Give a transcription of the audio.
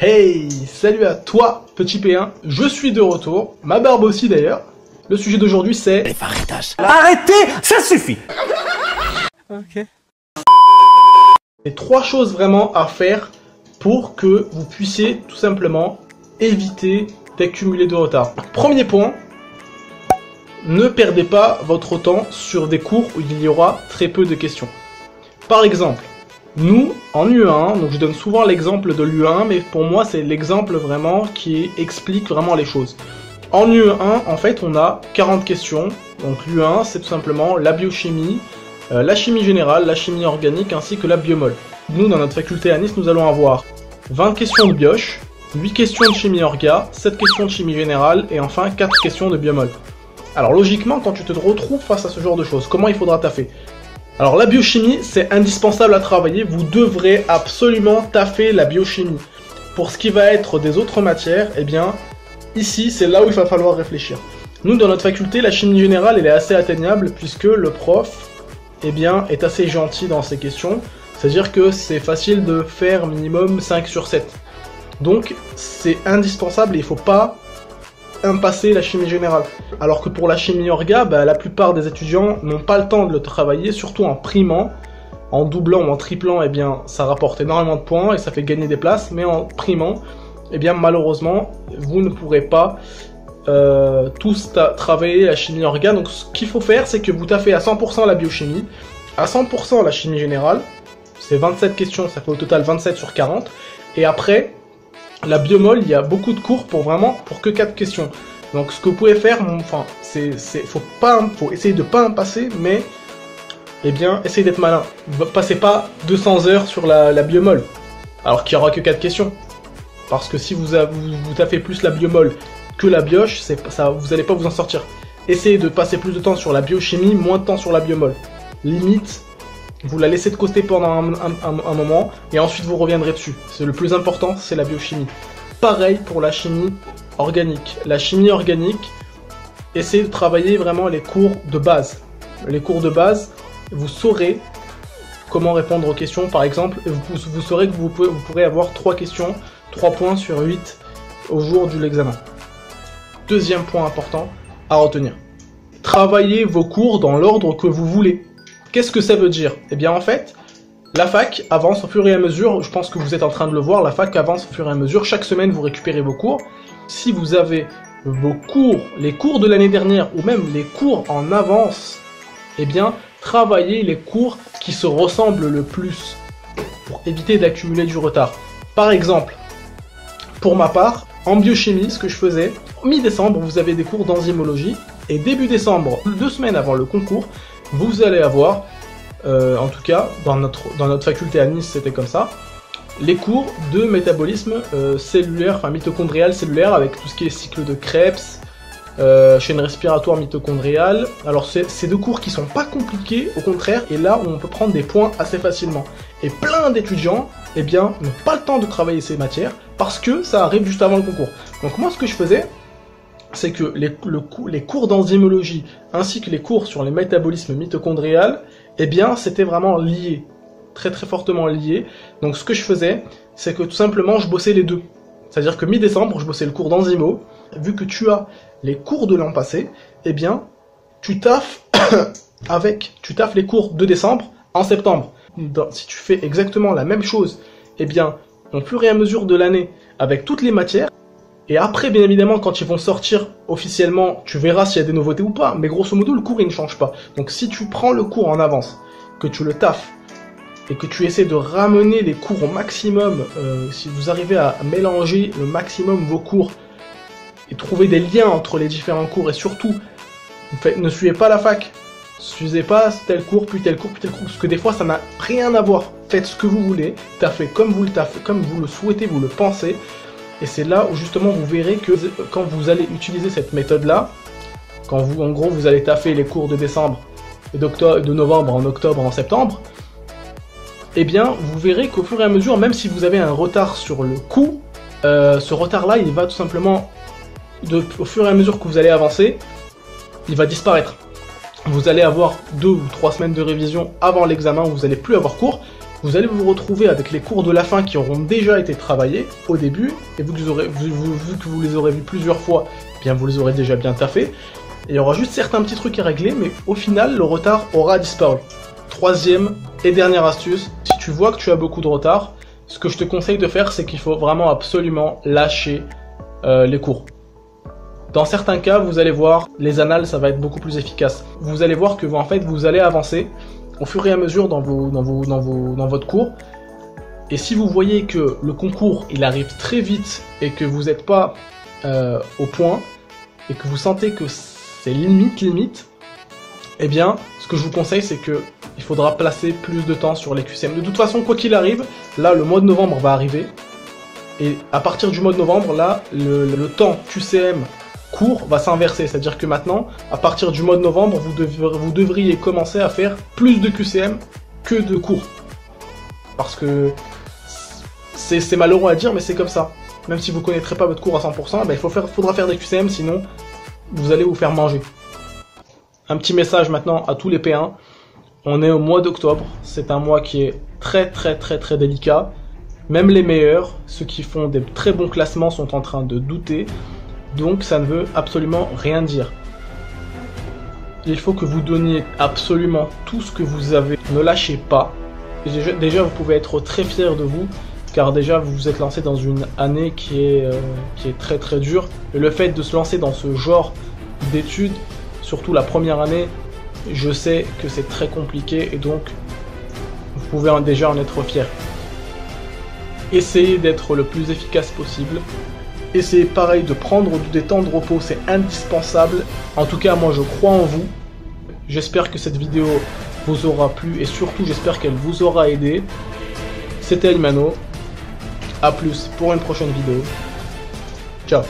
Hey, salut à toi, petit P1, je suis de retour, ma barbe aussi d'ailleurs. Le sujet d'aujourd'hui c'est... Les faritas. Arrêtez, ça suffit. Ok. Les 3 choses vraiment à faire pour que vous puissiez tout simplement éviter d'accumuler de retard. Premier point, ne perdez pas votre temps sur des cours où il y aura très peu de questions. Par exemple, nous, en UE1, donc je donne souvent l'exemple de l'UE1, mais pour moi c'est l'exemple vraiment qui explique vraiment les choses. En UE1, en fait, on a 40 questions. Donc l'UE1, c'est tout simplement la biochimie, la chimie générale, la chimie organique, ainsi que la biomol. Nous, dans notre faculté à Nice, nous allons avoir 20 questions de bioche, 8 questions de chimie orga, 7 questions de chimie générale, et enfin 4 questions de biomol. Alors logiquement, quand tu te retrouves face à ce genre de choses, comment il faudra taffer ? Alors la biochimie, c'est indispensable à travailler, vous devrez absolument taffer la biochimie. Pour ce qui va être des autres matières, eh bien, ici, c'est là où il va falloir réfléchir. Nous, dans notre faculté, la chimie générale, elle est assez atteignable, puisque le prof, eh bien, est assez gentil dans ces questions. C'est-à-dire que c'est facile de faire minimum 5 sur 7. Donc, c'est indispensable et il ne faut pas impasser la chimie générale. Alors que pour la chimie orga, la plupart des étudiants n'ont pas le temps de le travailler, surtout en primant. En doublant ou en triplant, eh bien, ça rapporte énormément de points et ça fait gagner des places, mais en primant, eh bien, malheureusement, vous ne pourrez pas tous travailler la chimie orga. Donc, ce qu'il faut faire, c'est que vous taffez à 100% la biochimie, à 100% la chimie générale, c'est 27 questions, ça fait au total 27 sur 40, et après, la biomol, il y a beaucoup de cours pour que 4 questions. Donc ce que vous pouvez faire, enfin, faut essayer de pas impasser, mais eh bien, essayez d'être malin. Passez pas 200 heures sur la biomol, alors qu'il y aura que 4 questions. Parce que si vous taffez plus la biomol que la bioche, vous allez pas vous en sortir. Essayez de passer plus de temps sur la biochimie, moins de temps sur la biomol. Limite, vous la laissez de côté pendant un moment, et ensuite vous reviendrez dessus. C'est le plus important, c'est la biochimie. Pareil pour la chimie organique. La chimie organique, essayez de travailler vraiment les cours de base. Les cours de base, vous saurez comment répondre aux questions. Par exemple, vous saurez que vous pourrez avoir 3 questions, 3 points sur 8 au jour de l'examen. Deuxième point important à retenir. Travaillez vos cours dans l'ordre que vous voulez. Qu'est-ce que ça veut dire? Eh bien en fait, la fac avance au fur et à mesure, je pense que vous êtes en train de le voir, la fac avance au fur et à mesure, chaque semaine vous récupérez vos cours. Si vous avez vos cours, les cours de l'année dernière, ou même les cours en avance, eh bien travaillez les cours qui se ressemblent le plus, pour éviter d'accumuler du retard. Par exemple, pour ma part, en biochimie, ce que je faisais, mi-décembre, vous avez des cours d'enzymologie, et début décembre, 2 semaines avant le concours, vous allez avoir, en tout cas, dans notre faculté à Nice, c'était comme ça, les cours de métabolisme cellulaire, enfin mitochondrial cellulaire, avec tout ce qui est cycle de Krebs, chaîne respiratoire mitochondriale. Alors c'est 2 cours qui sont pas compliqués, au contraire, et là on peut prendre des points assez facilement. Et plein d'étudiants, eh bien, n'ont pas le temps de travailler ces matières, parce que ça arrive juste avant le concours. Donc moi ce que je faisais, c'est que les cours d'enzymologie ainsi que les cours sur les métabolismes mitochondrial, eh bien, c'était vraiment lié, très très fortement lié. Donc ce que je faisais, c'est que tout simplement, je bossais les deux. C'est-à-dire que mi-décembre, je bossais le cours d'enzymo. Vu que tu as les cours de l'an passé, eh bien, tu taffes les cours de décembre en septembre. Si tu fais exactement la même chose, eh bien, au fur et à mesure de l'année, avec toutes les matières, et après, bien évidemment, quand ils vont sortir officiellement, tu verras s'il y a des nouveautés ou pas. Mais grosso modo, le cours, il ne change pas. Donc si tu prends le cours en avance, que tu le taffes, et que tu essaies de ramener les cours au maximum, si vous arrivez à mélanger le maximum vos cours, et trouver des liens entre les différents cours, et surtout, ne suivez pas la fac. Suivez pas tel cours, puis tel cours, puis tel cours, parce que des fois, ça n'a rien à voir. Faites ce que vous voulez, taffez comme vous le souhaitez, vous le pensez. Et c'est là où justement vous verrez que quand vous allez utiliser cette méthode-là, quand en gros vous allez taffer les cours de décembre, et de novembre en octobre, en septembre, eh bien vous verrez qu'au fur et à mesure, même si vous avez un retard sur le coup, ce retard-là, il va tout simplement, au fur et à mesure que vous allez avancer, il va disparaître. Vous allez avoir 2 ou 3 semaines de révision avant l'examen où vous n'allez plus avoir cours. vous allez vous retrouver avec les cours de la fin qui auront déjà été travaillés au début, et vu que vous les aurez vus plusieurs fois, eh bien vous les aurez déjà bien taffés. Et il y aura juste certains petits trucs à régler, mais au final, le retard aura disparu. Troisième et dernière astuce, si tu vois que tu as beaucoup de retard, ce que je te conseille de faire, c'est qu'il faut vraiment absolument lâcher les cours. Dans certains cas, vous allez voir, les annales, ça va être beaucoup plus efficace. Vous allez voir que en fait, vous allez avancer au fur et à mesure dans votre cours. Et si vous voyez que le concours, il arrive très vite et que vous n'êtes pas au point, et que vous sentez que c'est limite, eh bien, ce que je vous conseille, c'est que il faudra placer plus de temps sur les QCM. De toute façon, quoi qu'il arrive, là, le mois de novembre va arriver. Et à partir du mois de novembre, là, le temps QCM court va s'inverser. C'est-à-dire que maintenant, à partir du mois de novembre, vous devriez commencer à faire plus de QCM que de cours. Parce que c'est malheureux à dire, mais c'est comme ça. Même si vous ne connaîtrez pas votre cours à 100%, ben, il faudra faire des QCM, sinon vous allez vous faire manger. Un petit message maintenant à tous les P1. On est au mois d'octobre. C'est un mois qui est très délicat. Même les meilleurs, ceux qui font des très bons classements, sont en train de douter. Donc ça ne veut absolument rien dire. Il faut que vous donniez absolument tout ce que vous avez. Ne lâchez pas. Déjà vous pouvez être très fiers de vous, car déjà vous vous êtes lancé dans une année qui est très dure. Et le fait de se lancer dans ce genre d'études, surtout la première année, je sais que c'est très compliqué et donc vous pouvez déjà en être fier. Essayez d'être le plus efficace possible. Essayez pareil de prendre des temps de repos, c'est indispensable. En tout cas, moi je crois en vous. J'espère que cette vidéo vous aura plu et surtout j'espère qu'elle vous aura aidé. C'était Ilmano. A plus pour une prochaine vidéo. Ciao.